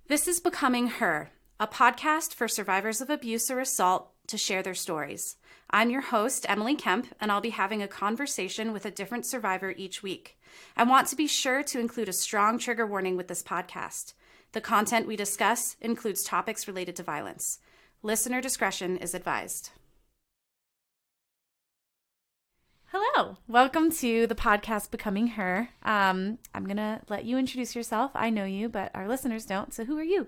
This is Becoming Her, a podcast for survivors of abuse or assault to share their stories. I'm your host, Emily Kempe, and I'll be having a conversation with a different survivor each week. I want to be sure to include a strong trigger warning with this podcast. The content we discuss includes topics related to violence. Listener discretion is advised. Hello, welcome to the podcast Becoming Her. I'm going to let you introduce yourself. I know you, but our listeners don't. So who are you?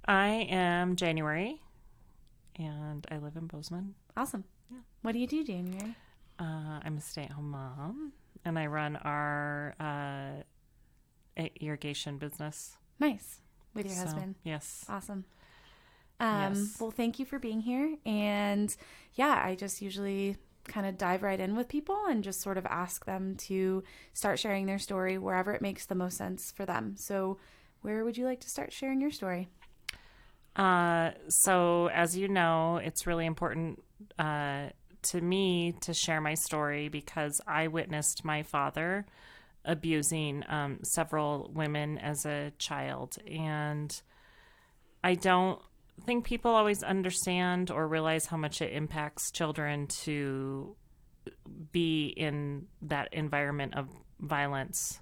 I am January, and I live in Bozeman. Awesome. Yeah. What do you do, January? I'm a stay-at-home mom, and I run our irrigation business. Nice. With your husband. Yes. Awesome. Yes. Well, thank you for being here. And yeah, I just usually kind of dive right in with people and just sort of ask them to start sharing their story wherever it makes the most sense for them. So where would you like to start sharing your story? So as you know, it's really important to me to share my story because I witnessed my father abusing several women as a child. And I don't think people always understand or realize how much it impacts children to be in that environment of violence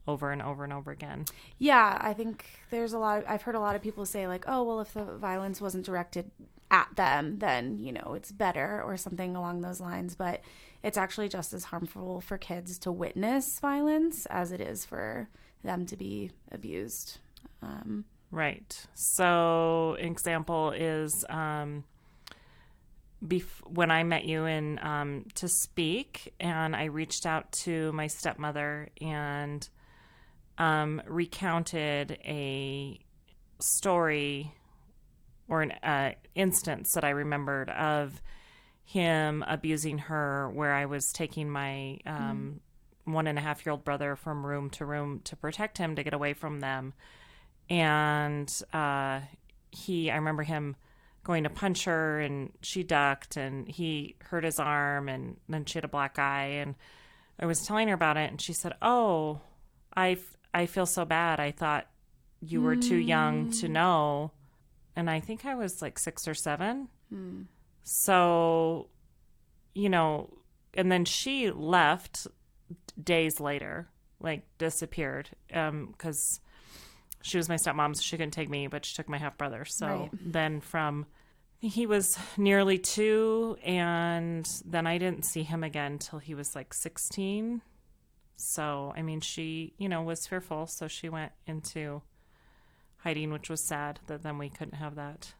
over and over and over again. Yeah, I think I've heard a lot of people say like, oh, well, if the violence wasn't directed at them, then, it's better or something along those lines. But it's actually just as harmful for kids to witness violence as it is for them to be abused. Right. So an example is when I met you to speak, and I reached out to my stepmother and recounted a story or an instance that I remembered of him abusing her, where I was taking my 1.5-year-old brother from room to room to protect him, to get away from them. And I remember him going to punch her, and she ducked, and he hurt his arm, and then she had a black eye. And I was telling her about it, and she said, "Oh, I feel so bad. I thought you were too young to know." And I think I was like 6 or 7. So, and then she left days later, like disappeared, because she was my stepmom, so she couldn't take me, but she took my half brother. So then he was nearly 2, and then I didn't see him again till he was like 16. So, she, was fearful. So she went into hiding, which was sad that then we couldn't have that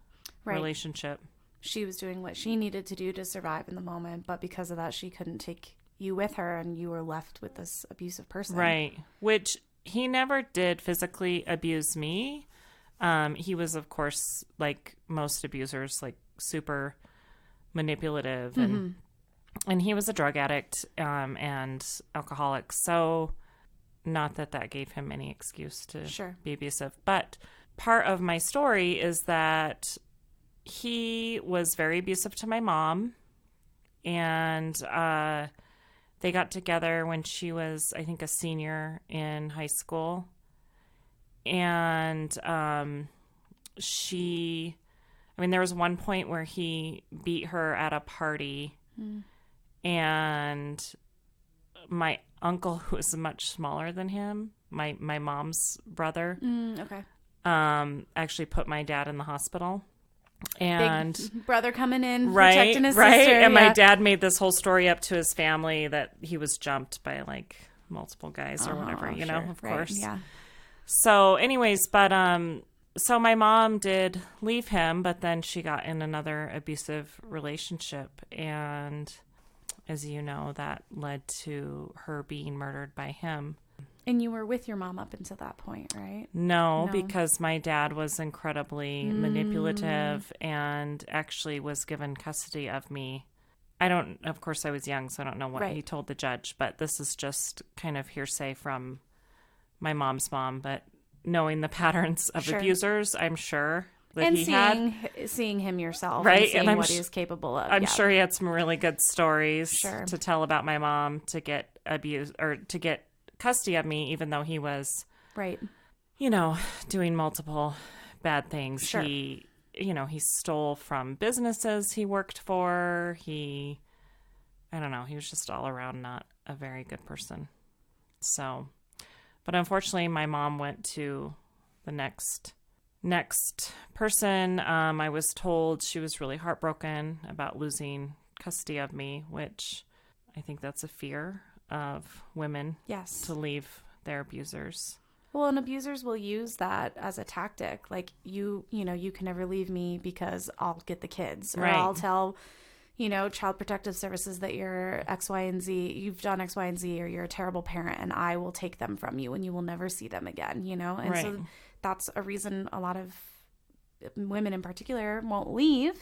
relationship. She was doing what she needed to do to survive in the moment, but because of that, she couldn't take you with her, and you were left with this abusive person. Right. Which he never did physically abuse me. He was, of course, like most abusers, like super manipulative, and he was a drug addict and alcoholic. So not that gave him any excuse to be abusive. But part of my story is that he was very abusive to my mom, and they got together when she was, I think, a senior in high school. And there was one point where he beat her at a party, and my uncle, who was much smaller than him, my mom's brother, actually put my dad in the hospital. And big brother coming in, protecting his sister. And my dad made this whole story up to his family that he was jumped by like multiple guys or whatever, of course. Yeah. So anyways, but so my mom did leave him, but then she got in another abusive relationship, and as you know, that led to her being murdered by him. And you were with your mom up until that point, right? No, because my dad was incredibly manipulative and actually was given custody of me. Of course I was young, so I don't know what he told the judge, but this is just kind of hearsay from my mom's mom. But knowing the patterns of abusers, I'm sure that and seeing him yourself, right? And seeing what he was capable of. I'm sure he had some really good stories to tell about my mom to get abused or to get custody of me, even though he was doing multiple bad things. Sure. He stole from businesses he worked for. I don't know, he was just all around not a very good person. So, but unfortunately, my mom went to the next person. I was told she was really heartbroken about losing custody of me, which I think that's a fear of women. Yes. To leave their abusers. Well, and abusers will use that as a tactic. Like, you can never leave me because I'll get the kids. Or Right. I'll tell, Child Protective Services that you're X, Y, and Z. You've done X, Y, and Z, or you're a terrible parent, and I will take them from you, and you will never see them again, And Right. so that's a reason a lot of women in particular won't leave,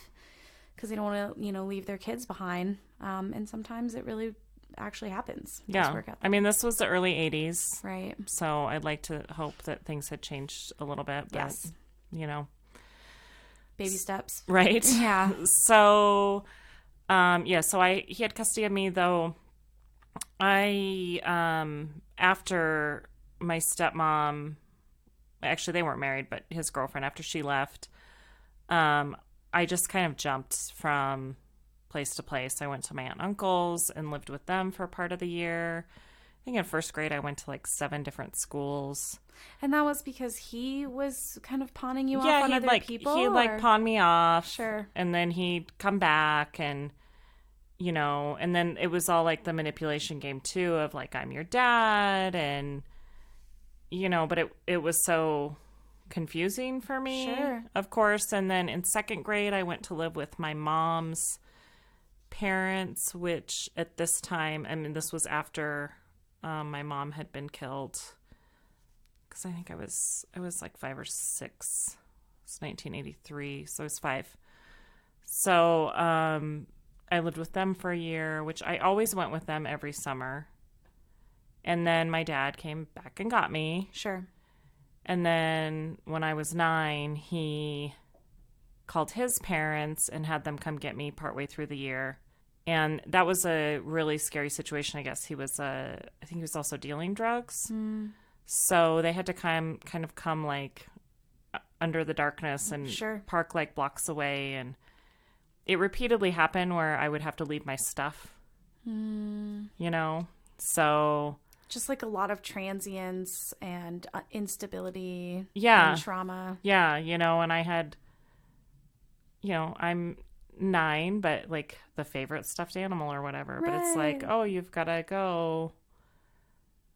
because they don't want to, leave their kids behind. And sometimes it really actually happens. Yeah. I mean, this was the early 80s. Right. So I'd like to hope that things had changed a little bit. But, Yes. Baby steps. Right. Yeah. So, so he had custody of me, though. After my stepmom, actually they weren't married, but his girlfriend, after she left, I just kind of jumped from place to place. I went to my aunt and uncle's and lived with them for part of the year. I think in first grade I went to like 7 different schools. And that was because he was kind of pawning you off on other people? He'd like pawn me off. Sure. And then he'd come back and, and then it was all like the manipulation game too of like, I'm your dad. And, but it was so confusing for me. Sure. Of course. And then in second grade, I went to live with my mom's parents, which at this time, I mean, this was after my mom had been killed, because I think I was like 5 or 6. It's 1983, so I was 5. So I lived with them for a year, which I always went with them every summer. And then my dad came back and got me. Sure. And then when I was 9, he called his parents and had them come get me partway through the year. And that was a really scary situation. I guess I think he was also dealing drugs. Mm. So they had to come like under the darkness and Sure. park like blocks away. And it repeatedly happened where I would have to leave my stuff, so just like a lot of transience and instability. Yeah. And trauma. Yeah. And I had, I'm 9, but like the favorite stuffed animal or whatever, Right. But it's like, oh, you've got to go.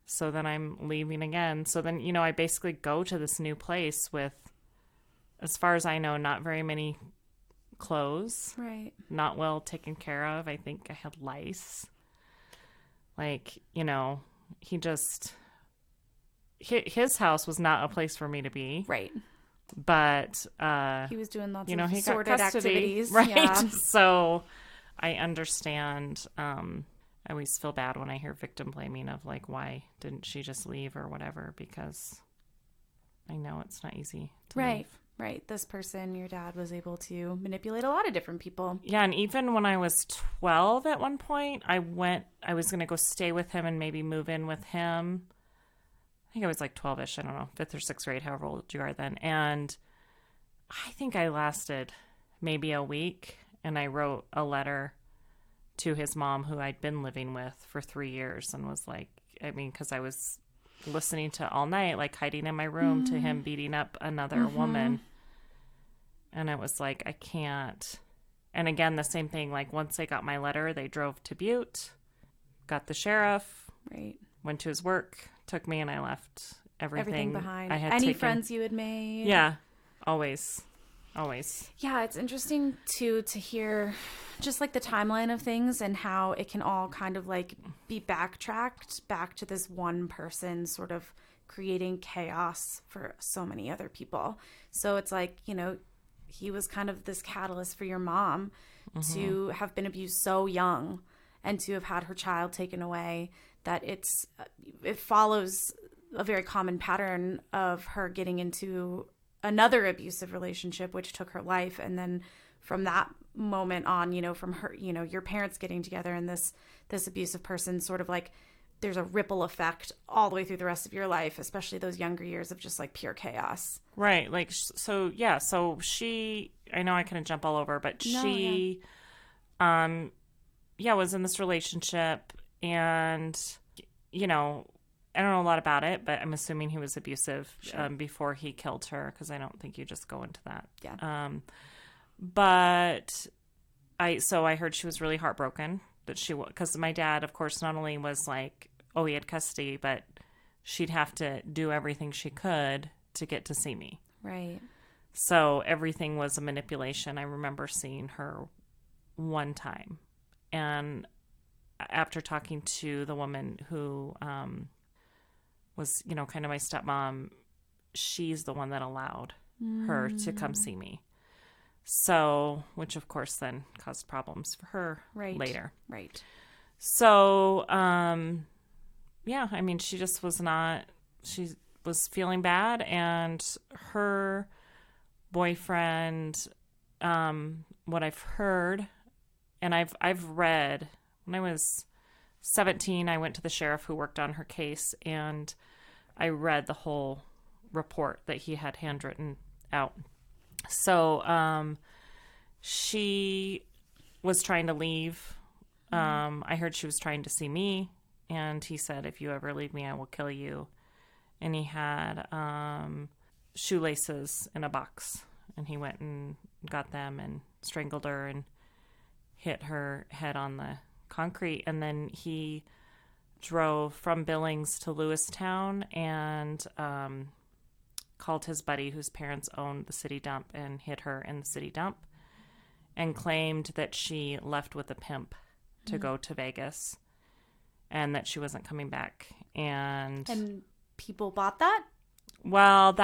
So then I'm leaving again. So then, I basically go to this new place with, as far as I know, not very many clothes. Right. Not well taken care of. I think I had lice. Like, his house was not a place for me to be. Right. But he was doing lots of he sordid got custody, activities. right? Yeah. So I understand. I always feel bad when I hear victim blaming of like, why didn't she just leave or whatever? Because I know it's not easy to leave. Right. This person, your dad, was able to manipulate a lot of different people. Yeah, and even when I was 12 at one point, I was going to go stay with him and maybe move in with him. I think I was like 12-ish, I don't know, 5th or 6th grade, however old you are then. And I think I lasted maybe a week, and I wrote a letter to his mom, who I'd been living with for 3 years, and was like, because I was listening to all night, like hiding in my room to him beating up another woman. And it was like, I can't. And again, the same thing, like once they got my letter, they drove to Butte, got the sheriff, Right. went to his work, took me, and I left everything behind. I had Any taken. friends you had made. Yeah, always. Yeah, it's interesting to hear just like the timeline of things and how it can all kind of like be backtracked back to this one person sort of creating chaos for so many other people. So it's like, he was kind of this catalyst for your mom to have been abused so young and to have had her child taken away, that it follows a very common pattern of her getting into another abusive relationship, which took her life. And then from that moment on, from her, your parents getting together and this abusive person sort of like there's a ripple effect all the way through the rest of your life, especially those younger years of just like pure chaos. Right. Like, so she, I know I kind of jump all over, but she, was in this relationship, and, you know, I don't know a lot about it, but I'm assuming he was abusive before he killed her, because I don't think you just go into that. Yeah. But I heard she was really heartbroken that because my dad, of course, not only was like, he had custody, but she'd have to do everything she could to get to see me. Right. So everything was a manipulation. I remember seeing her one time, and after talking to the woman who was, you know, kind of my stepmom, she's the one that allowed her to come see me. So, which of course then caused problems for her later. Right. So, I mean, she just she was feeling bad, and her boyfriend, what I've heard, and I've read, when I was 17, I went to the sheriff who worked on her case, and I read the whole report that he had handwritten out. So, she was trying to leave. I heard she was trying to see me, and he said, "If you ever leave me, I will kill you." And he had shoelaces in a box, and he went and got them and strangled her and hit her head on the concrete. And then he drove from Billings to Lewistown and called his buddy whose parents owned the city dump and hit her in the city dump, and claimed that she left with a pimp to go to Vegas and that she wasn't coming back. And people bought that? Well,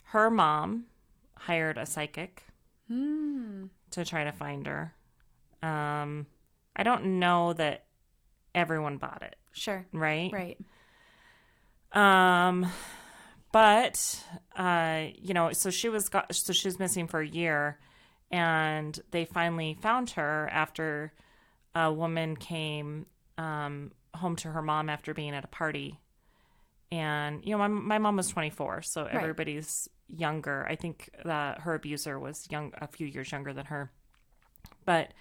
her mom hired a psychic to try to find her. I don't know that everyone bought it. Sure. Right? Right. But, so she was missing for a year, and they finally found her after a woman came home to her mom after being at a party. And, you know, my mom was 24, so everybody's younger. I think her abuser was a few years younger than her, but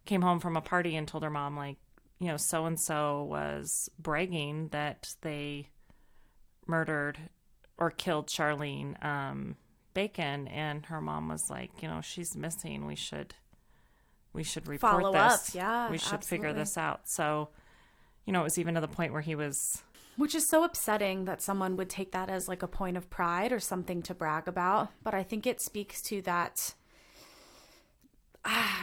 came home from a party and told her mom, like, you know, so-and-so was bragging that they murdered or killed Charlene Bacon, and her mom was like, you know, she's missing. We should report Follow this. Up. Yeah, we should absolutely. figure this out. So, you know, it was even to the point where he was. Which is so upsetting that someone would take that as like a point of pride or something to brag about. But I think it speaks to that,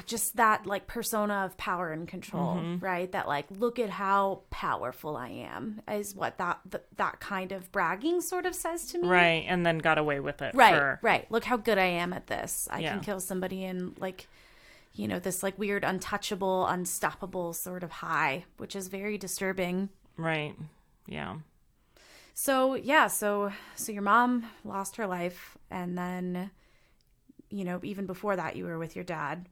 just that like persona of power and control, right? That like, look at how powerful I am, is what that kind of bragging sort of says to me. Right. And then got away with it. Right. Look how good I am at this. I can kill somebody in like, you know, this like weird, untouchable, unstoppable sort of high, which is very disturbing. Right. Yeah. So your mom lost her life, and then, you know, even before that, you were with your dad.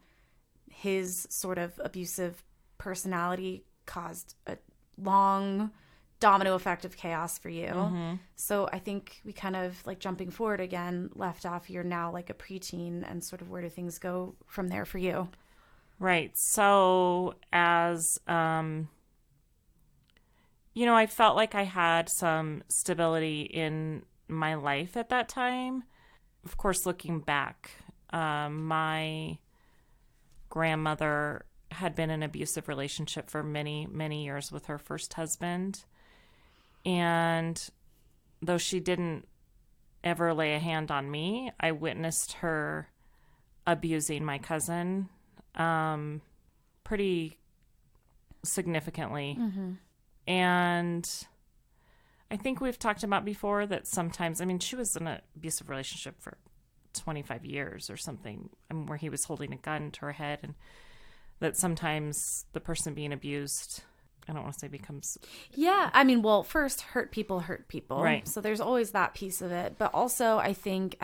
His sort of abusive personality caused a long domino effect of chaos for you. So I think we kind of, like, jumping forward again, left off, you're now like a preteen, and sort of where do things go from there for you? Right. So as, you know, I felt like I had some stability in my life at that time. Of course, looking back, my grandmother had been in an abusive relationship for many, many years with her first husband. And though she didn't ever lay a hand on me, I witnessed her abusing my cousin pretty significantly. And I think we've talked about before that sometimes, I mean, she was in an abusive relationship for 25 years or something, where he was holding a gun to her head, and that sometimes the person being abused, I don't want to say becomes... Yeah, I mean, well, first, hurt people. Right. So there's always that piece of it. But also, I think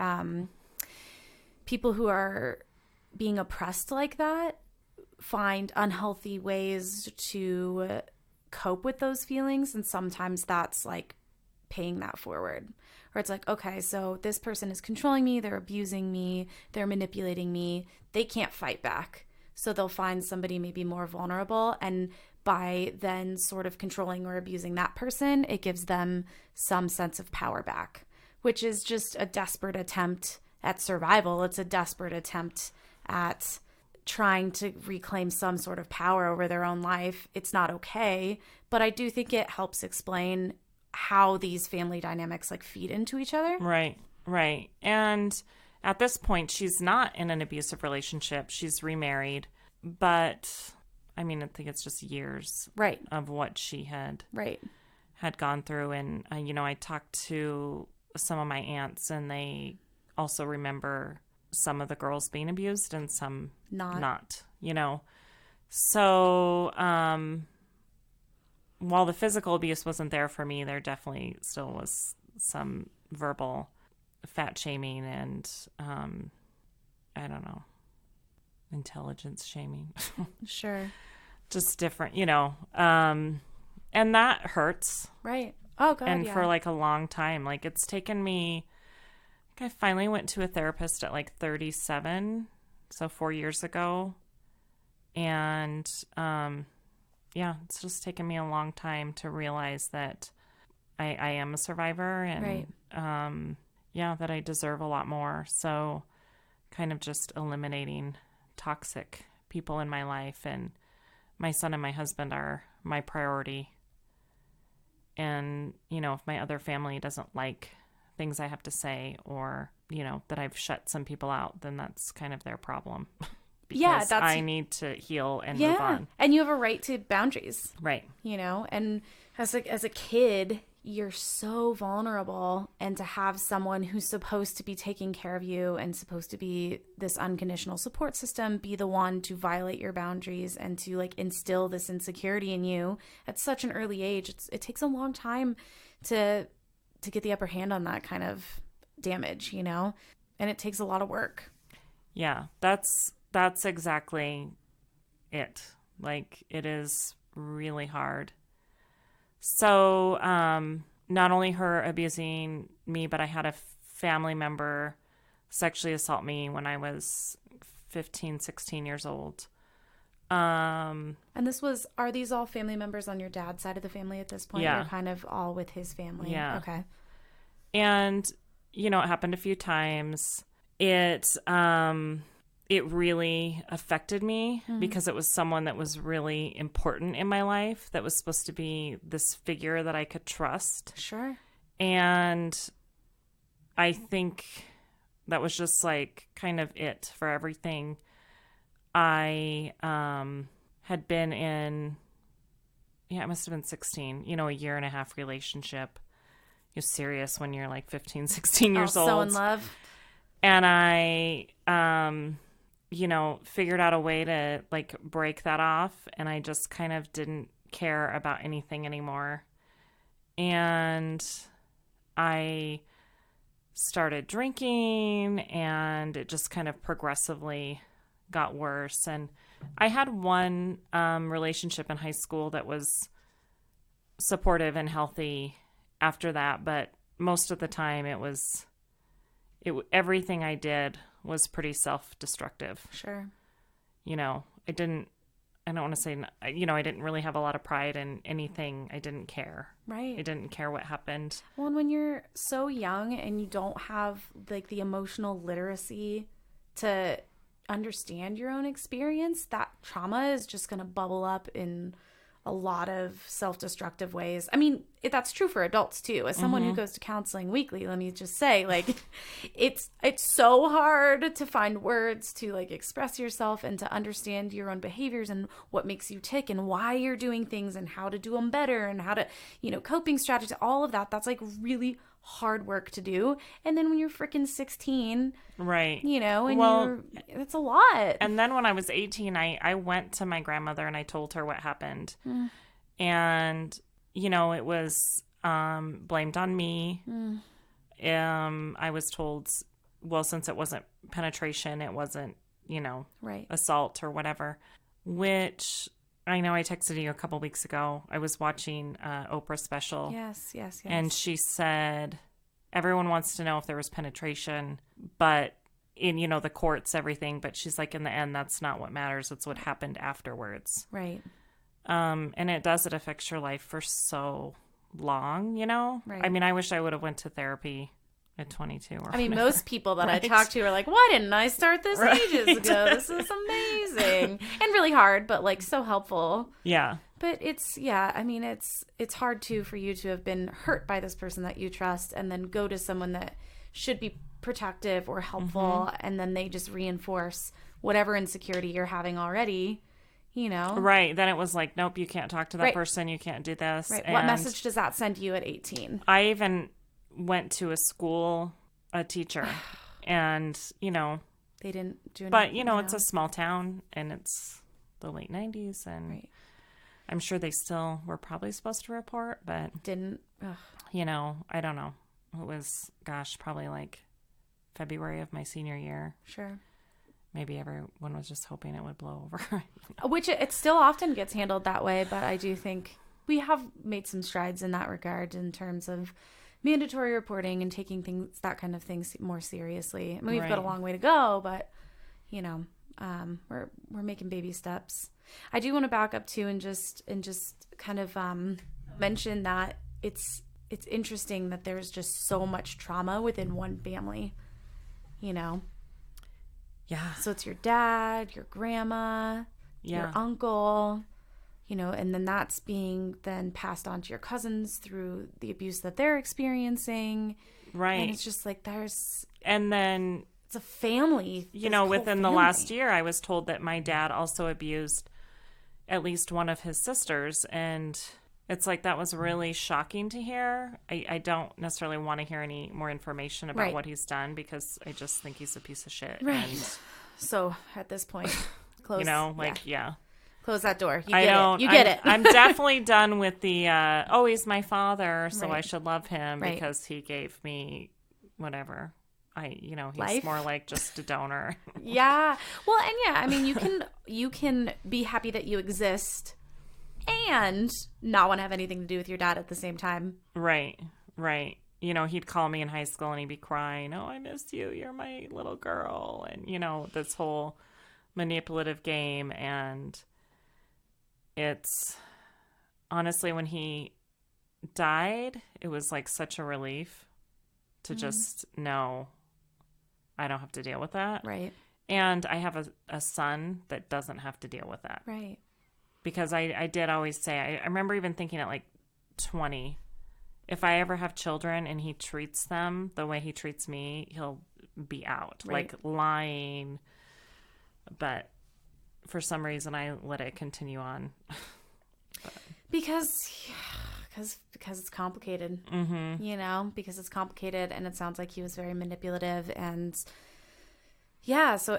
people who are being oppressed like that find unhealthy ways to cope with those feelings. And sometimes that's like paying that forward. Or it's like, okay, so this person is controlling me, they're abusing me, they're manipulating me, they can't fight back. So they'll find somebody maybe more vulnerable, and by then sort of controlling or abusing that person, it gives them some sense of power back, which is just a desperate attempt at survival. It's a desperate attempt at trying to reclaim some sort of power over their own life. It's not okay, but I do think it helps explain how these family dynamics like feed into each other. Right. And at this point, she's not in an abusive relationship. She's remarried, but I mean, I think it's just years of what she had gone through. And, I talked to some of my aunts, and they also remember some of the girls being abused and some not. So, while the physical abuse wasn't there for me, there definitely still was some verbal fat shaming and, I don't know, intelligence shaming. Sure. Just different, and that hurts. Right. Oh, God, and for like a long time, like it's taken me, I finally went to a therapist at like 37, so 4 years ago. And, it's just taken me a long time to realize that I am a survivor and, that I deserve a lot more. So kind of just eliminating toxic people in my life, and my son and my husband are my priority. And, if my other family doesn't like things I have to say, or, that I've shut some people out, then that's kind of their problem. Because I need to heal and move on. And you have a right to boundaries. Right. And as a kid, you're so vulnerable, and to have someone who's supposed to be taking care of you and supposed to be this unconditional support system be the one to violate your boundaries and to like instill this insecurity in you at such an early age. It takes a long time to get the upper hand on that kind of damage, and it takes a lot of work. Yeah, that's exactly it. Like, it is really hard. So, not only her abusing me, but I had a family member sexually assault me when I was 15, 16 years old. And are these all family members on your dad's side of the family at this point? Yeah. You're kind of all with his family. Yeah. Okay. And, it happened a few times. It really affected me because it was someone that was really important in my life, that was supposed to be this figure that I could trust. Sure. And I think that was just like kind of it for everything. I had been in, I must have been 16, a year and a half relationship. You're serious when you're like 15, 16 years old. So in love. And I, figured out a way to like break that off, and I just kind of didn't care about anything anymore. And I started drinking, and it just kind of progressively got worse. And I had one relationship in high school that was supportive and healthy after that, but most of the time everything I did was pretty self-destructive. Sure. I don't want to say, I didn't really have a lot of pride in anything. I didn't care. Right. I didn't care what happened. Well, and when you're so young and you don't have like the emotional literacy to understand your own experience, that trauma is just going to bubble up in a lot of self-destructive ways. I mean, that's true for adults too. As someone who goes to counseling weekly, let me just say, like, it's so hard to find words to like express yourself and to understand your own behaviors and what makes you tick and why you're doing things and how to do them better and how to, coping strategies, all of that. That's like really hard work to do. And then when you're freaking 16, right, and that's a lot. And then when I was 18, I went to my grandmother and I told her what happened. And it was blamed on me. I was told, well, since it wasn't penetration, it wasn't, right, assault or whatever. which I know I texted you a couple weeks ago. I was watching Oprah special. Yes. And she said, everyone wants to know if there was penetration, but in, the courts, everything. But she's like, in the end, that's not what matters. It's what happened afterwards. Right. And it affects your life for so long, Right. I mean, I wish I would have went to therapy at 22 or I mean, whatever. most people that I talk to are like, why didn't I start this ages ago? This is amazing. And really hard, but like so helpful. Yeah. But it's hard too for you to have been hurt by this person that you trust and then go to someone that should be protective or helpful, and then they just reinforce whatever insecurity you're having already, Right. Then it was like, nope, you can't talk to that person. You can't do this. Right. And what message does that send you at 18? I even went to a teacher, and, They didn't do anything. But, it's a small town, and it's the late 90s, and right. I'm sure they still were probably supposed to report, but didn't. Ugh. I don't know. It was, probably like February of my senior year. Sure. Maybe everyone was just hoping it would blow over. Which it still often gets handled that way, but I do think we have made some strides in that regard in terms of mandatory reporting and taking that kind of things more seriously. I mean, we've got a long way to go, but we're making baby steps. I do want to back up too and just kind of mention that it's interesting that there's just so much trauma within one family, Yeah. So it's your dad, your grandma, your uncle, and then that's being then passed on to your cousins through the abuse that they're experiencing. Right. And it's just like and then it's a family. Within the last year, I was told that my dad also abused at least one of his sisters. And it's like, that was really shocking to hear. I don't necessarily want to hear any more information about what he's done, because I just think he's a piece of shit. Right. And, so at this point, close. Close that door. You get it. I'm definitely done with the, he's my father, so I should love him because he gave me whatever. He's Life? more like just a donor. Yeah. Well, and I mean, you can be happy that you exist and not want to have anything to do with your dad at the same time. Right. He'd call me in high school and he'd be crying, "Oh, I miss you. You're my little girl." And, this whole manipulative game. And it's honestly, when he died, it was like such a relief to just know I don't have to deal with that. Right. And I have a son that doesn't have to deal with that. Right. Because I did always say, I remember even thinking at like 20, if I ever have children and he treats them the way he treats me, he'll be out. Right. Like lying. But for some reason, I let it continue on. Because it's complicated, because it's complicated, and it sounds like he was very manipulative, and so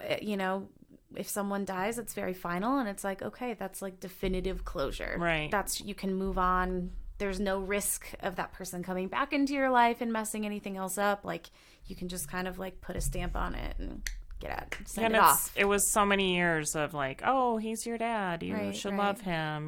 if someone dies, it's very final, and it's like, okay, that's like definitive closure, right? You can move on. There's no risk of that person coming back into your life and messing anything else up. Like, you can just kind of like put a stamp on it and get out, send it off. It was so many years of like, oh, he's your dad, you should love him,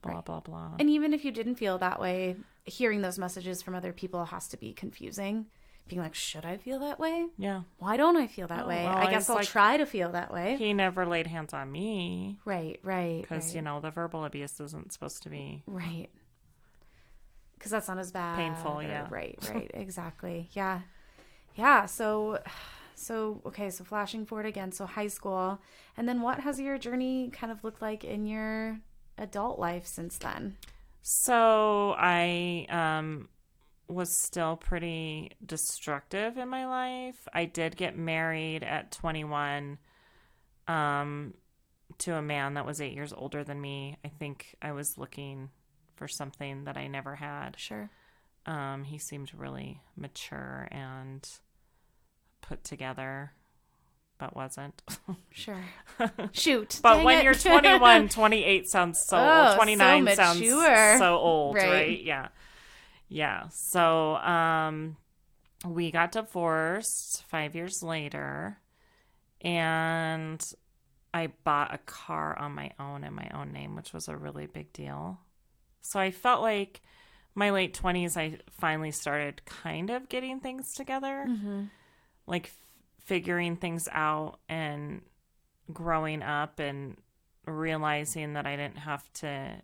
blah, blah, blah. And even if you didn't feel that way, hearing those messages from other people has to be confusing. Being like, should I feel that way? Yeah. Why don't I feel that way? Well, I guess I'll try to feel that way. He never laid hands on me. Right. Because, the verbal abuse isn't supposed to be. Right. Because that's not as bad. Painful, yeah. Right, exactly. Yeah. Yeah, so flashing forward again, so high school. And then what has your journey kind of looked like in your adult life since then? So I was still pretty destructive in my life. I did get married at 21 to a man that was 8 years older than me. I think I was looking for something that I never had. Sure. He seemed really mature and put together, but wasn't. Sure. Shoot. But when you're 21, 28 sounds so old. 29 so sounds so old, right? Yeah. So we got divorced 5 years later, and I bought a car on my own in my own name, which was a really big deal. So I felt like my late 20s, I finally started kind of getting things together, like figuring things out and growing up and realizing that I didn't have to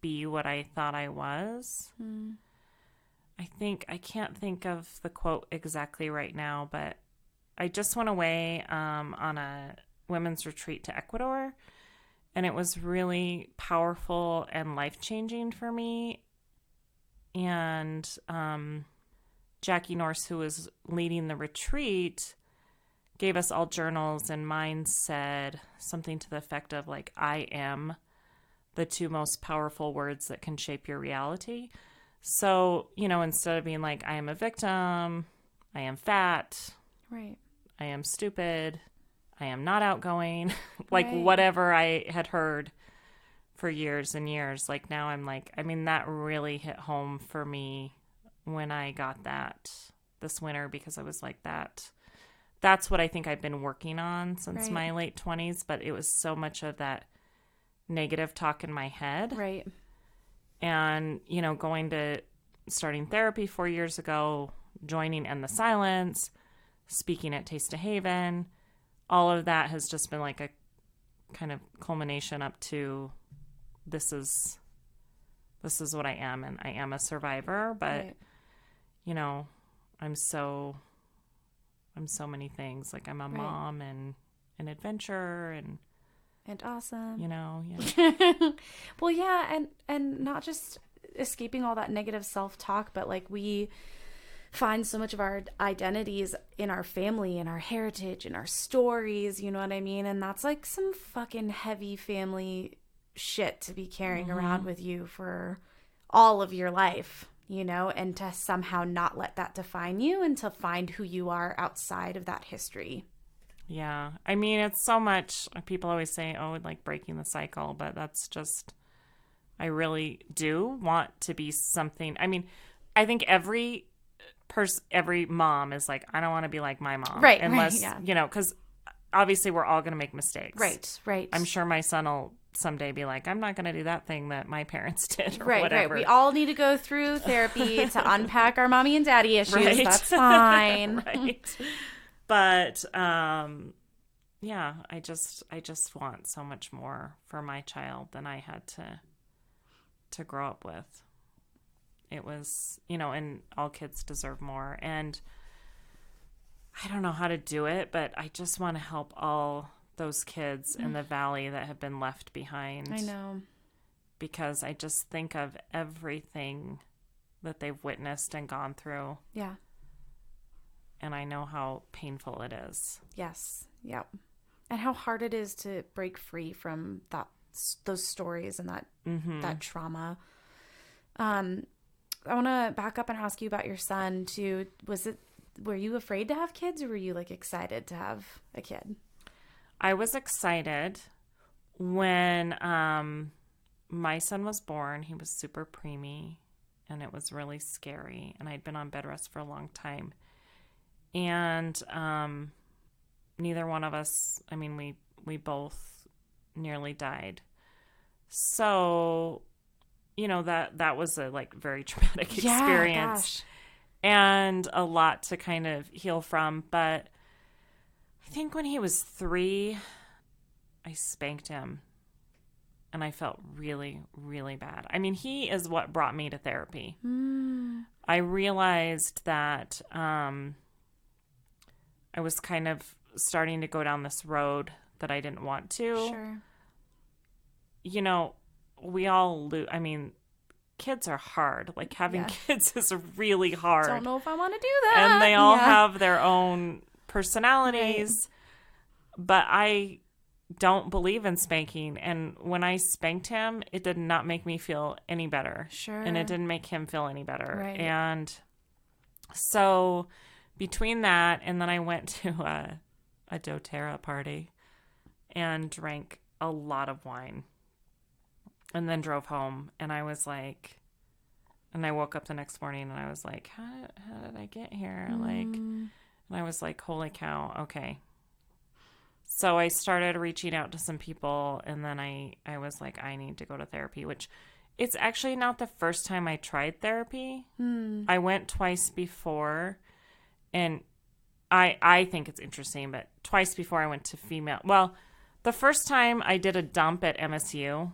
be what I thought I was. I can't think of the quote exactly right now, but I just went away on a women's retreat to Ecuador, and it was really powerful and life-changing for me. And Jackie Norse, who was leading the retreat, gave us all journals, and mine said something to the effect of, like, I am the two most powerful words that can shape your reality. So, instead of being like, I am a victim, I am fat, right, I am stupid, I am not outgoing, like whatever I had heard for years and years. Like now I'm like, that really hit home for me when I got that this winter, because I was like that's what I think I've been working on since my late 20s, but it was so much of that negative talk in my head. Right. And, starting therapy 4 years ago, joining End the Silence, speaking at Taste of Haven, all of that has just been like a kind of culmination up to this is what I am, and I am a survivor, but I'm so many things. Like I'm a mom and an adventurer and awesome. Yeah. Well, yeah, and not just escaping all that negative self-talk, but like we find so much of our identities in our family and our heritage and our stories, you know what I mean? And that's like some fucking heavy family shit to be carrying around with you for all of your life, and to somehow not let that define you and to find who you are outside of that history. Yeah. It's so much, people always say, oh, like breaking the cycle, but that's just, I really do want to be something. I think every mom is like, I don't want to be like my mom. Right. Unless, because obviously we're all going to make mistakes. Right. I'm sure my son will someday be like, I'm not going to do that thing that my parents did or whatever. Right. We all need to go through therapy to unpack our mommy and daddy issues. Right. That's fine. Right. But, yeah, I just want so much more for my child than I had to grow up with. It was, and all kids deserve more. And I don't know how to do it, but I just want to help all those kids in the valley that have been left behind. I know. Because I just think of everything that they've witnessed and gone through. Yeah. And I know how painful it is. Yes. Yep. And how hard it is to break free from those stories and that trauma. I want to back up and ask you about your son too. Were you afraid to have kids, or were you like excited to have a kid? I was excited when my son was born. He was super preemie, and it was really scary. And I'd been on bed rest for a long time. And neither one of us, we both nearly died. So, that was a like very traumatic experience. Gosh. And a lot to kind of heal from. But I think when he was 3, I spanked him, and I felt really, really bad. He is what brought me to therapy. I realized that I was kind of starting to go down this road that I didn't want to. Sure. We all kids are hard. Like having kids is really hard. Don't know if I want to do that. And they all have their own personalities. Right. But I don't believe in spanking. And when I spanked him, it did not make me feel any better. Sure. And it didn't make him feel any better. Right. And so between that, and then I went to a doTERRA party and drank a lot of wine. And then drove home, and I was like, and I woke up the next morning, and I was like, how did I get here? And I was like, holy cow, okay. So I started reaching out to some people, and then I was like, I need to go to therapy, which it's actually not the first time I tried therapy. I went twice before, and I think it's interesting, but twice before I went to female. Well, the first time I did a dump at MSU.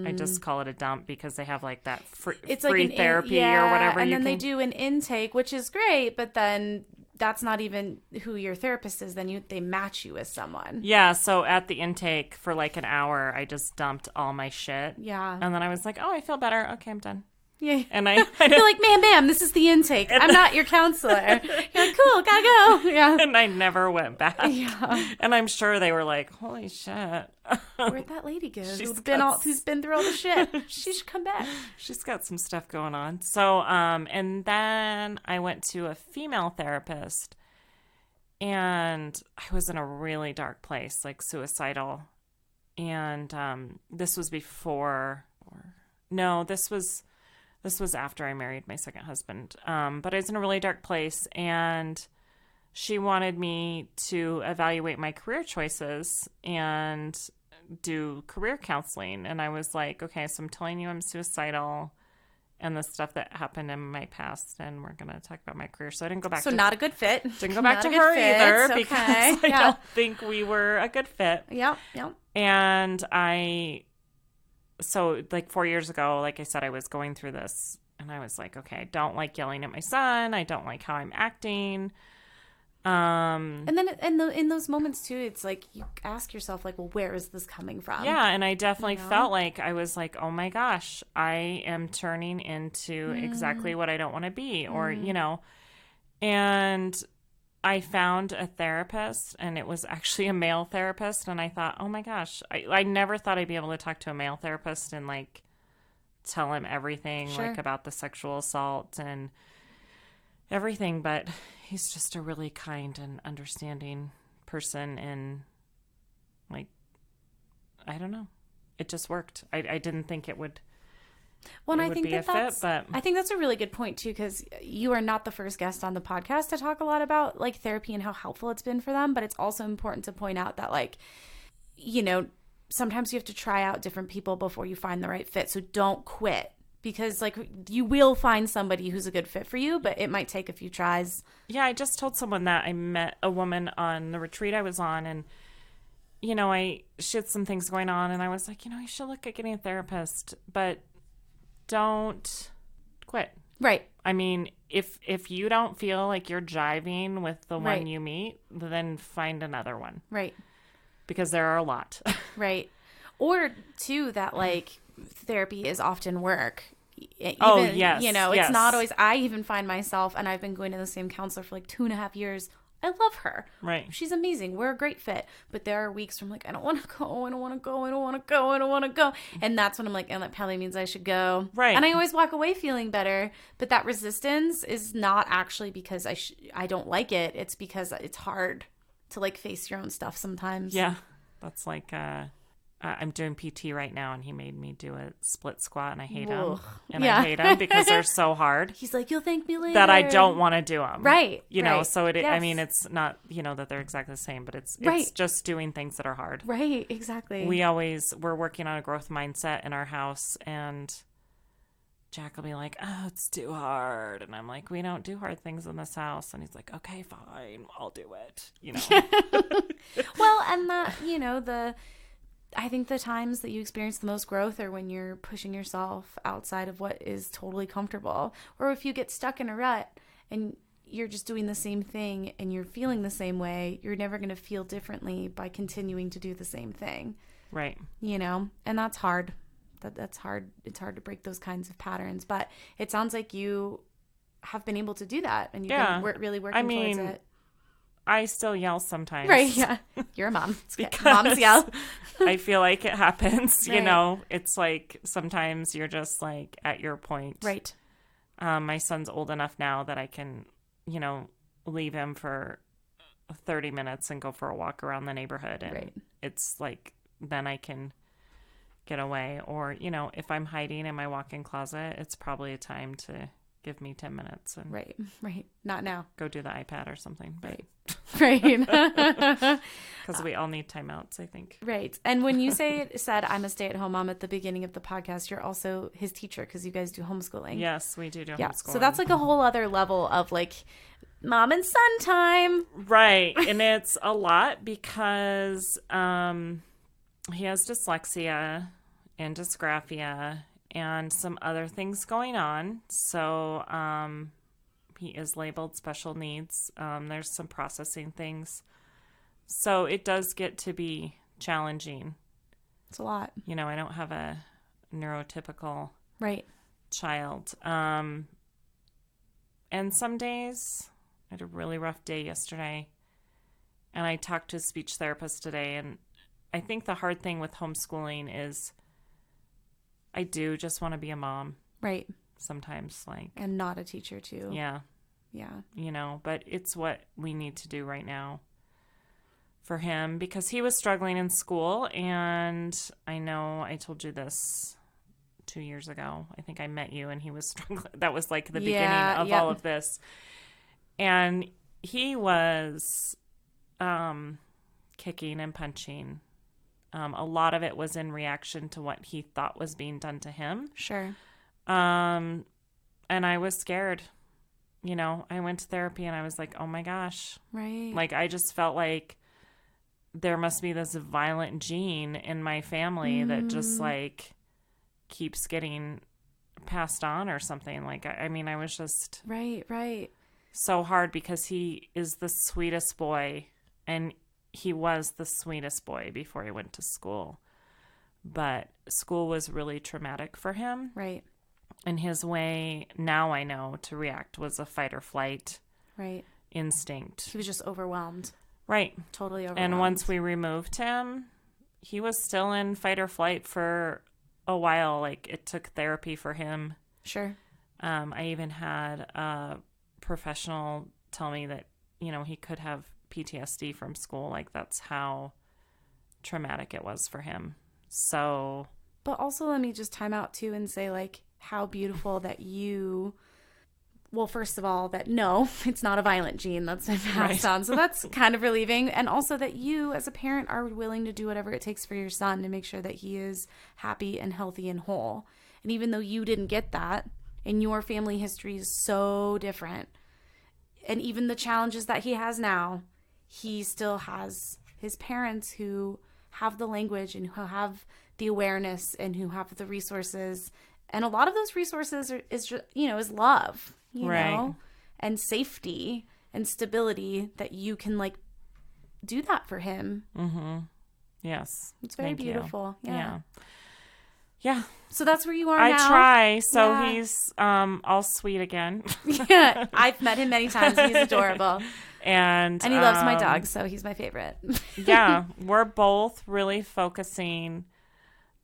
I just call it a dump because they have like that free like therapy or whatever. And then they do an intake, which is great, but then that's not even who your therapist is. Then they match you with someone. Yeah, so at the intake for like an hour, I just dumped all my shit. Yeah. And then I was like, oh, I feel better. Okay, I'm done. Yeah. And I You're like, ma'am, this is the intake. I'm not your counselor. You're like, cool, gotta go. Yeah. And I never went back. Yeah. And I'm sure they were like, holy shit. Where'd that lady go? Who's been through all the shit? She should come back. She's got some stuff going on. So, and then I went to a female therapist, and I was in a really dark place, like suicidal. And this was this was after I married my second husband. But I was in a really dark place, and she wanted me to evaluate my career choices and do career counseling. And I was like, okay, so I'm telling you I'm suicidal and the stuff that happened in my past, and we're going to talk about my career. So I didn't go back. So not a good fit. Didn't go back to her either because I don't think we were a good fit. Yep. And so like 4 years ago, like I said, I was going through this, and I was like, okay, I don't like yelling at my son. I don't like how I'm acting. And then in those moments too, it's like you ask yourself, like, well, where is this coming from? Yeah, and I definitely felt like I was like, oh my gosh, I am turning into exactly what I don't want to be, or and I found a therapist, and it was actually a male therapist, and I thought, oh my gosh, I never thought I'd be able to talk to a male therapist and like tell him everything, like about the sexual assault and everything, but he's just a really kind and understanding person, and like, I don't know, it just worked. I didn't think it would. Well, and I think be a fit, but I think that's a really good point too, because you are not the first guest on the podcast to talk a lot about like therapy and how helpful it's been for them. But it's also important to point out that, like, sometimes you have to try out different people before you find the right fit. So don't quit, because like you will find somebody who's a good fit for you, but it might take a few tries. Yeah, I just told someone that I met a woman on the retreat I was on, and she had some things going on, and I was like, you should look at getting a therapist, but don't quit. Right. I mean, if you don't feel like you're jiving with the one you meet, then find another one. Right. Because there are a lot. Right. Or too, that like therapy is often work. Even, yes. It's not always. I even find myself, and I've been going to the same counselor for like 2.5 years. I love her. Right. She's amazing. We're a great fit. But there are weeks where I'm like, I don't want to go. And that's when I'm like, and that probably means I should go. Right. And I always walk away feeling better. But that resistance is not actually because I don't like it. It's because it's hard to like face your own stuff sometimes. Yeah. That's like, I'm doing PT right now, and he made me do a split squat, and I hate them. And I hate them because they're so hard. He's like, you'll thank me later. That I don't want to do them. Right. So I mean, it's not, that they're exactly the same, but it's just doing things that are hard. Right. Exactly. We're working on a growth mindset in our house, and Jack will be like, oh, it's too hard. And I'm like, we don't do hard things in this house. And he's like, okay, fine, I'll do it. Well, and I think the times that you experience the most growth are when you're pushing yourself outside of what is totally comfortable. Or if you get stuck in a rut and you're just doing the same thing and you're feeling the same way, you're never going to feel differently by continuing to do the same thing. Right. And that's hard. That's hard. It's hard to break those kinds of patterns. But it sounds like you have been able to do that, and you've been really working towards it. I still yell sometimes. Right, yeah. You're a mom. Because moms yell. I feel like it happens, right. It's like sometimes you're just like at your point. Right. My son's old enough now that I can, leave him for 30 minutes and go for a walk around the neighborhood. And it's like, then I can get away. Or, if I'm hiding in my walk-in closet, it's probably a time to give me 10 minutes and right. Not now. Go do the iPad or something. But. Right. Right. Because we all need timeouts, I think. Right. And when you said I'm a stay-at-home mom at the beginning of the podcast, you're also his teacher because you guys do homeschooling. Yes, we do homeschooling. So that's like a whole other level of like mom and son time. Right. And it's a lot because he has dyslexia and dysgraphia and some other things going on. So he is labeled special needs. There's some processing things. So it does get to be challenging. It's a lot. You know, I don't have a neurotypical child. And some days, I had a really rough day yesterday. And I talked to a speech therapist today. And I think the hard thing with homeschooling is I do just want to be a mom. Right. Sometimes, like. And not a teacher, too. Yeah. Yeah. You know, but it's what we need to do right now for him because he was struggling in school. And I know I told you this 2 years ago. I think I met you and he was struggling. That was like the beginning of all of this. And he was kicking and punching. A lot of it was in reaction to what he thought was being done to him. Sure. And I was scared. You know, I went to therapy and I was like, oh my gosh. Right. Like, I just felt like there must be this violent gene in my family that just like keeps getting passed on or something. Like, I mean, I was just right. So hard because he is the sweetest boy and he was the sweetest boy before he went to school. But school was really traumatic for him. Right. And his way, now I know, to react was a fight or flight instinct. He was just overwhelmed. Right. Totally overwhelmed. And once we removed him, he was still in fight or flight for a while. Like, it took therapy for him. Sure. I even had a professional tell me that, you know, he could have PTSD from school. Like, that's how traumatic it was for him. So. But also let me just time out too and say, like, how beautiful that you, well, first of all, that no, it's not a violent gene that's been passed on. So that's kind of relieving. And also that you as a parent are willing to do whatever it takes for your son to make sure that he is happy and healthy and whole. And even though you didn't get that and your family history is so different, and even the challenges that he has now, he still has his parents who have the language and who have the awareness and who have the resources. And a lot of those resources is love, you know, and safety and stability that you can like do that for him. Mm-hmm. Yes. It's very beautiful. Yeah. So that's where you are now. I try. So he's all sweet again. Yeah. I've met him many times. He's adorable. And he loves my dog, so he's my favorite. Yeah. We're both really focusing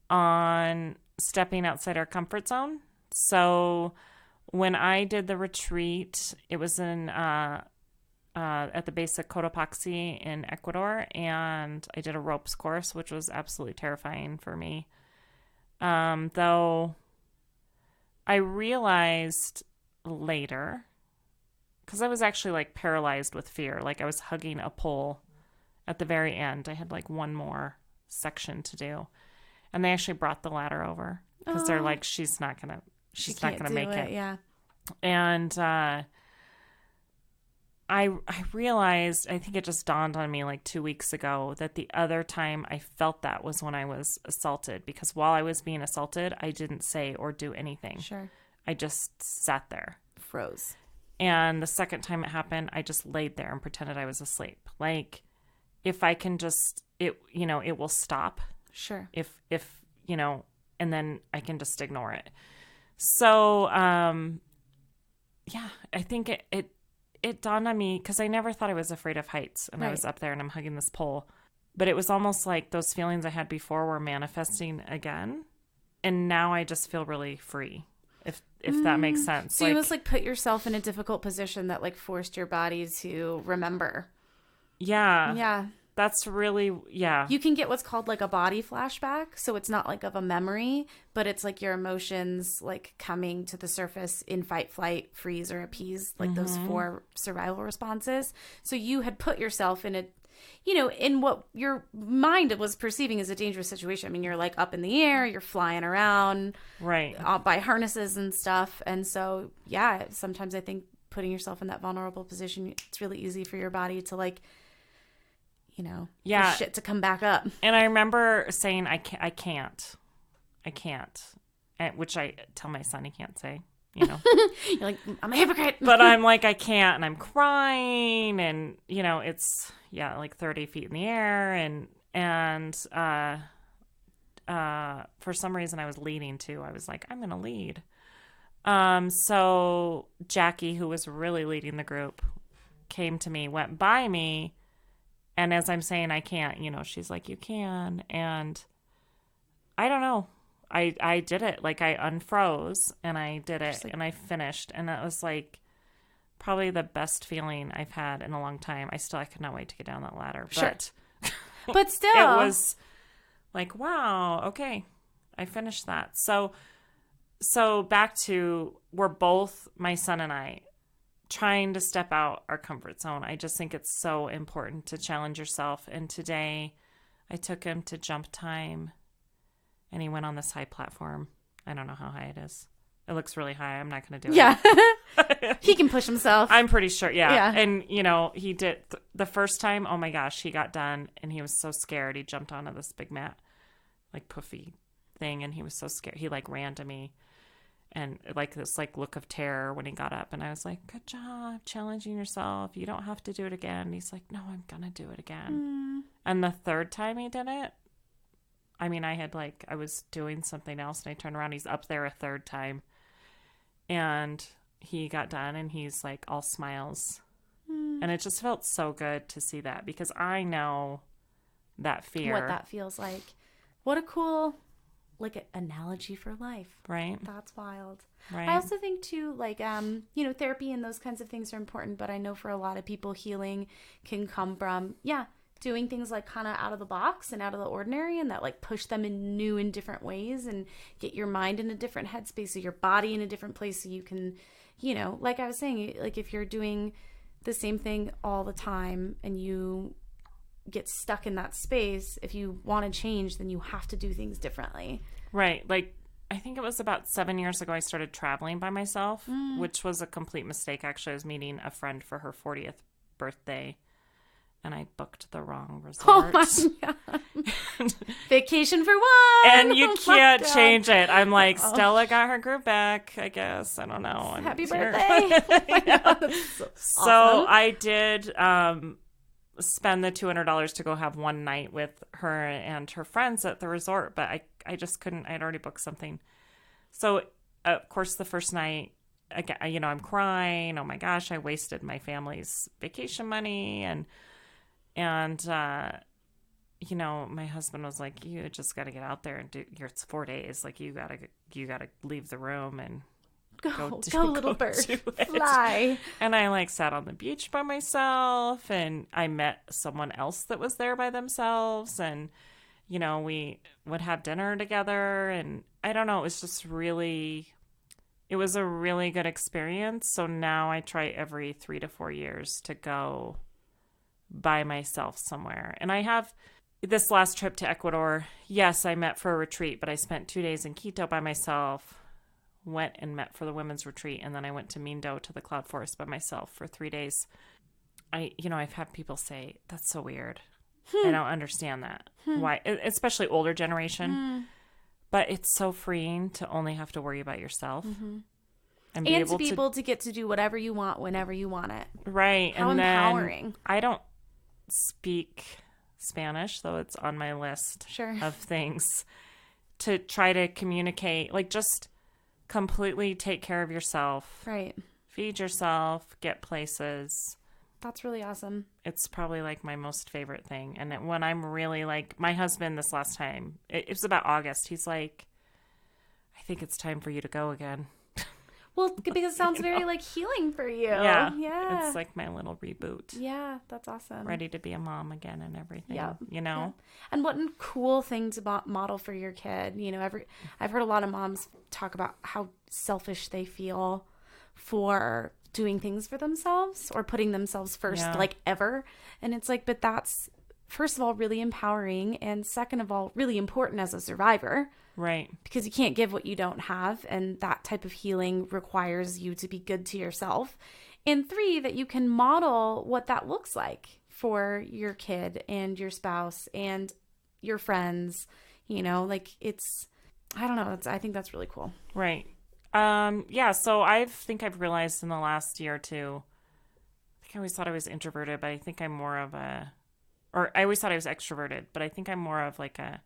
on stepping outside our comfort zone. So when I did the retreat, it was in at the base of Cotopaxi in Ecuador, and I did a ropes course, which was absolutely terrifying for me. Though I realized later, because I was actually like paralyzed with fear, like I was hugging a pole at the very end. I had like one more section to do. And they actually brought the ladder over because they're like, she's not gonna make it. Yeah. And I realized, I think it just dawned on me like 2 weeks ago that the other time I felt that was when I was assaulted, because while I was being assaulted, I didn't say or do anything. Sure. I just sat there. Froze. And the second time it happened, I just laid there and pretended I was asleep. Like, if I can just, it will stop. Sure. If and then I can just ignore it. So, I think it dawned on me, because I never thought I was afraid of heights, and I was up there and I'm hugging this pole. But it was almost like those feelings I had before were manifesting again. And now I just feel really free, if that makes sense. So you almost like put yourself in a difficult position that like forced your body to remember. Yeah. Yeah. That's really, yeah. You can get what's called like a body flashback. So it's not like of a memory, but it's like your emotions like coming to the surface in fight, flight, freeze, or appease, like those 4 survival responses. So you had put yourself in a, you know, in what your mind was perceiving as a dangerous situation. I mean, you're like up in the air, you're flying around right by harnesses and stuff. And so, yeah, sometimes I think putting yourself in that vulnerable position, it's really easy for your body to like, you know, for shit to come back up. And I remember saying, I can't, which I tell my son he can't say, you know. You're like, I'm a hypocrite. But I'm like, I can't, and I'm crying, and, you know, it's, like 30 feet in the air, and for some reason I was leading too. I was like, I'm going to lead. So Jackie, who was really leading the group, came to me, went by me, and as I'm saying, I can't, you know, she's like, you can. And I don't know. I did it. Like, I unfroze and I did it, and I finished. And that was like probably the best feeling I've had in a long time. I could not wait to get down that ladder. Sure. But still. It was like, wow, okay, I finished that. So back to, we're both, my son and I, trying to step out our comfort zone. I just think it's so important to challenge yourself. And today I took him to jump time, and he went on this high platform. I don't know how high it is. It looks really high. I'm not going to do it. Yeah. He can push himself. I'm pretty sure. Yeah. Yeah. And, you know, he did the first time. Oh my gosh, he got done and he was so scared. He jumped onto this big mat, like puffy thing. And he was so scared. He like ran to me. And like this like look of terror when he got up, and I was like, good job challenging yourself. You don't have to do it again. And he's like, no, I'm going to do it again. And the third time he did it, I mean, I was doing something else and I turned around, he's up there a third time, and he got done and he's like all smiles. And it just felt so good to see that, because I know that fear. What that feels like. What a cool like analogy for life. Right. That's wild. Right. I also think too, like, you know, therapy and those kinds of things are important, but I know for a lot of people, healing can come from, doing things like kind of out of the box and out of the ordinary, and that like push them in new and different ways and get your mind in a different headspace, so your body in a different place, so you can, you know, like I was saying, like if you're doing the same thing all the time and you get stuck in that space, if you want to change, then you have to do things differently. Right. Like, I think it was about 7 years ago I started traveling by myself, which was a complete mistake. Actually, I was meeting a friend for her 40th birthday, and I booked the wrong resort. Oh my God. Vacation for one. And you can't change it. I'm like, Stella got her group back, I guess. I don't know. Happy birthday. So awesome. I did spend the $200 to go have one night with her and her friends at the resort, but I just couldn't. I had already booked something. So, of course, the first night, you know, I'm crying. Oh my gosh, I wasted my family's vacation money. And you know, my husband was like, you just got to get out there and it's 4 days. Like, you got to leave the room and go little bird, fly. And I like sat on the beach by myself, and I met someone else that was there by themselves, and you know, we would have dinner together, and I don't know, it was a really good experience. So now I try every 3 to 4 years to go by myself somewhere. And I have this last trip to Ecuador. Yes, I met for a retreat, but I spent 2 days in Quito by myself, went and met for the women's retreat, and then I went to Mindo to the cloud forest by myself for 3 days. I've had people say, that's so weird. I don't understand that. Why? Especially older generation. But it's so freeing to only have to worry about yourself. And be able to get to do whatever you want whenever you want it. Right. How empowering. I don't speak Spanish, though it's on my list of things to try to communicate. Like, just completely take care of yourself. Right. Feed yourself, get places. That's really awesome. It's probably like my most favorite thing. And when I'm really like, my husband this last time, it was about August. He's like, I think it's time for you to go again. Well, because it sounds very like healing for you. Yeah. Yeah. It's like my little reboot. Yeah, that's awesome. Ready to be a mom again and everything. Yep. You know? Yep. And what a cool thing to model for your kid. You know, I've heard a lot of moms talk about how selfish they feel for doing things for themselves or putting themselves first, like ever. And it's like, but that's, first of all, really empowering. And second of all, really important as a survivor. Right. Because you can't give what you don't have. And that type of healing requires you to be good to yourself. And 3, that you can model what that looks like for your kid and your spouse and your friends. You know, like it's, I don't know. I think that's really cool. Right. Yeah. So I've realized in the last year or two, I always thought I was introverted, but I think I'm more of or I always thought I was extroverted, but I think I'm more of like a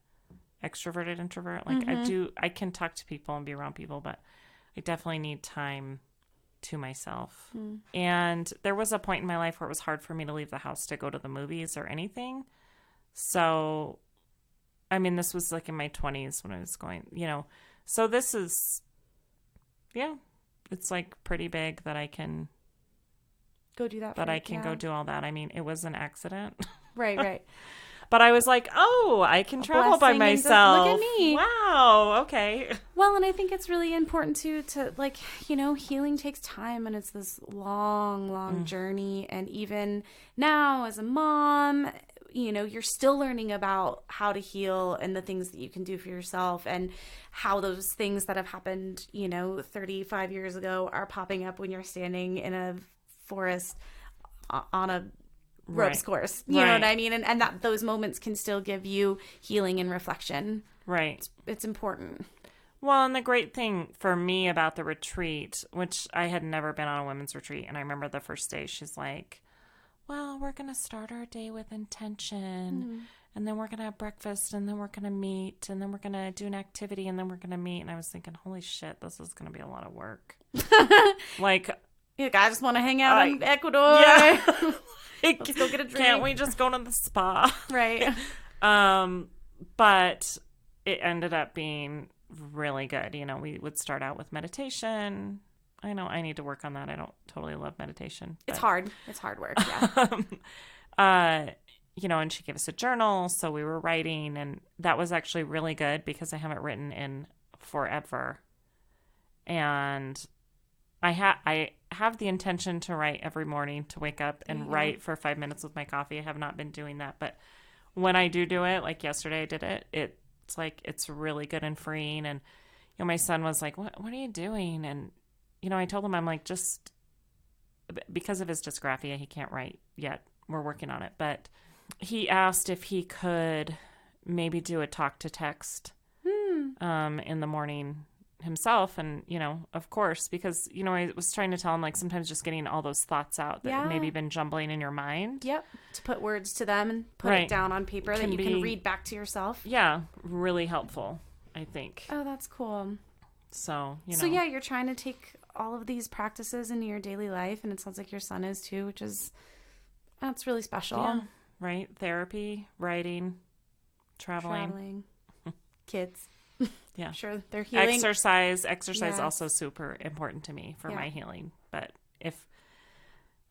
extroverted introvert. Like I can talk to people and be around people, but I definitely need time to myself. And there was a point in my life where it was hard for me to leave the house to go to the movies or anything. So, I mean, this was like in my 20s when I was going, you know, so this is, it's like pretty big that I can go do that. Go do all that. I mean, it was an accident. Right. But I was like, oh, I can travel by myself. Look at me. Wow. Okay. Well, and I think it's really important to like, you know, healing takes time and it's this long journey. And even now as a mom, you know, you're still learning about how to heal and the things that you can do for yourself and how those things that have happened, you know, 35 years ago are popping up when you're standing in a forest on a ropes course. You know what I mean? And that those moments can still give you healing and reflection. Right. It's important. Well, and the great thing for me about the retreat, which I had never been on a women's retreat, and I remember the first day, she's like, well, we're going to start our day with intention, and then we're going to have breakfast, and then we're going to meet, and then we're going to do an activity, and then we're going to meet. And I was thinking, holy shit, this is going to be a lot of work. Like, I just want to hang out in Ecuador. Yeah. Let's go get a drink. Can't we just go to the spa? Right. But it ended up being really good. You know, we would start out with meditation. I know I need to work on that. I don't totally love meditation. It's hard. It's hard work. Yeah. You know, and she gave us a journal. So we were writing, and that was actually really good because I haven't written in forever. And I have the intention to write every morning, to wake up and write for 5 minutes with my coffee. I have not been doing that. But when I do it, like yesterday I did it, it's like, it's really good and freeing. And, you know, my son was like, what are you doing? And, you know, I told him, I'm like, just because of his dysgraphia, he can't write yet. We're working on it. But he asked if he could maybe do a talk to text in the morning himself. And, you know, of course, because, you know, I was trying to tell him, like, sometimes just getting all those thoughts out that maybe been jumbling in your mind. Yep. To put words to them and put it down on paper that you can read back to yourself. Yeah. Really helpful, I think. Oh, that's cool. So, you know. So, yeah, you're trying to take all of these practices into your daily life, and it sounds like your son is too, which is, that's really special. Yeah. Right. Therapy, writing, traveling. Kids. Yeah. I'm sure they're healing. Exercise also super important to me for my healing. But if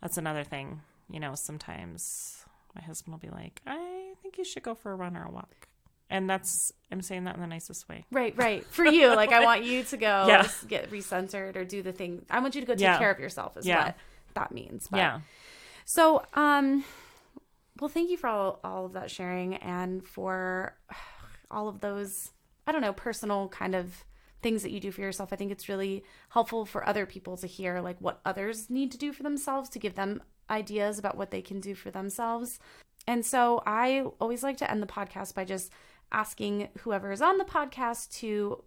that's another thing, you know, sometimes my husband will be like, I think you should go for a run or a walk. And I'm saying that in the nicest way. Right. For you. Like, I want you to go get recentered or do the thing. I want you to go take care of yourself is what that means. But, so, well, thank you for all of that sharing and for all of those, I don't know, personal kind of things that you do for yourself. I think it's really helpful for other people to hear, like, what others need to do for themselves to give them ideas about what they can do for themselves. And so I always like to end the podcast by just asking whoever is on the podcast to,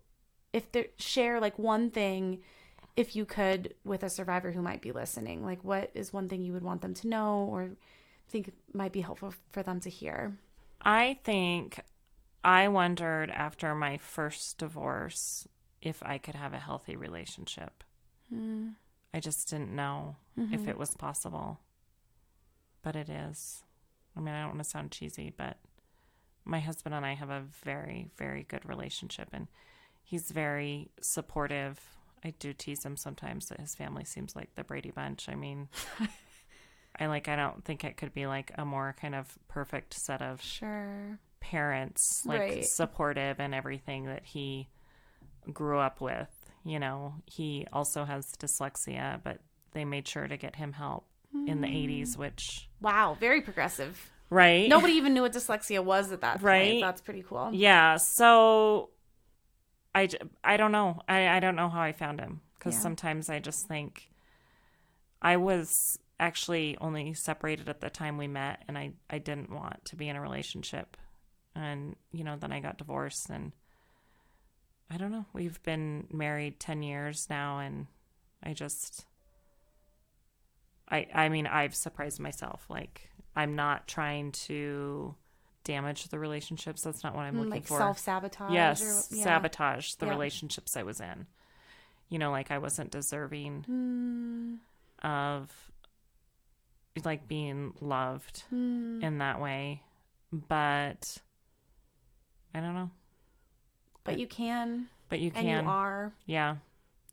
if they share like one thing, if you could, with a survivor who might be listening, like what is one thing you would want them to know or think might be helpful for them to hear? I think I wondered after my first divorce if I could have a healthy relationship. I just didn't know if it was possible, but it is. I mean, I don't want to sound cheesy, but my husband and I have a very, very good relationship, and he's very supportive I do tease him sometimes that his family seems like the Brady Bunch. I mean, I don't think it could be like a more kind of perfect set of parents, like Right. supportive and everything that he grew up with. You know, he also has dyslexia, but they made sure to get him help in the 80s, which... Wow, very progressive. Right. Nobody even knew what dyslexia was at that point. That's pretty cool. Yeah, so I don't know. I don't know how I found him, because sometimes I just think I was actually only separated at the time we met, and I didn't want to be in a relationship. And, you know, then I got divorced, and I don't know. We've been married 10 years now, and I just... I mean, I've surprised myself. Like, I'm not trying to damage the relationships. That's not what I'm looking for. Like self-sabotage? Yes, sabotage the relationships I was in. You know, like I wasn't deserving of, like, being loved in that way. But, I don't know. But you can. But you can. And you are. Yeah.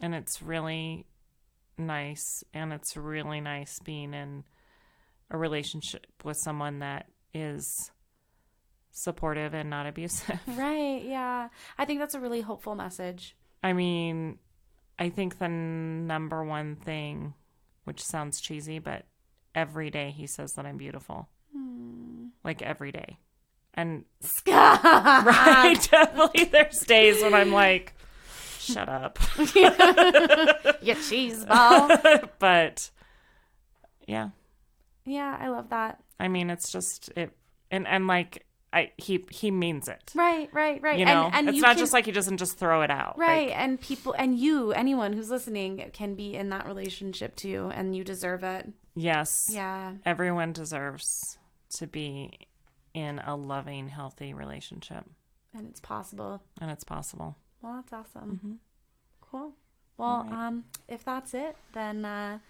And it's really... nice, and it's really nice being in a relationship with someone that is supportive and not abusive. Right, yeah. I think that's a really hopeful message. I mean, I think the number one thing, which sounds cheesy, but every day he says that I'm beautiful. Like every day. And right, definitely there's days when I'm like, shut up. You cheese ball. But yeah. Yeah, I love that. I mean, it's just it, and like he means it. Right. You know, and it's not just like he doesn't just throw it out. Right, like, and people, and you, anyone who's listening, can be in that relationship too, and you deserve it. Yes. Yeah. Everyone deserves to be in a loving, healthy relationship. And it's possible. Well, that's awesome. Mm-hmm. Cool. Well, right. If that's it, then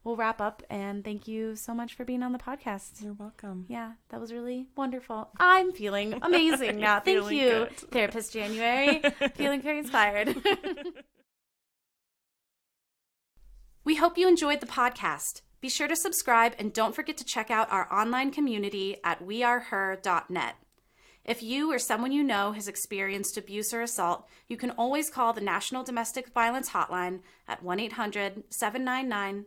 we'll wrap up. And thank you so much for being on the podcast. You're welcome. Yeah, that was really wonderful. I'm feeling amazing now. Thank you, good. Therapist January. Feeling very inspired. We hope you enjoyed the podcast. Be sure to subscribe and don't forget to check out our online community at weareher.net. If you or someone you know has experienced abuse or assault, you can always call the National Domestic Violence Hotline at 1-800-799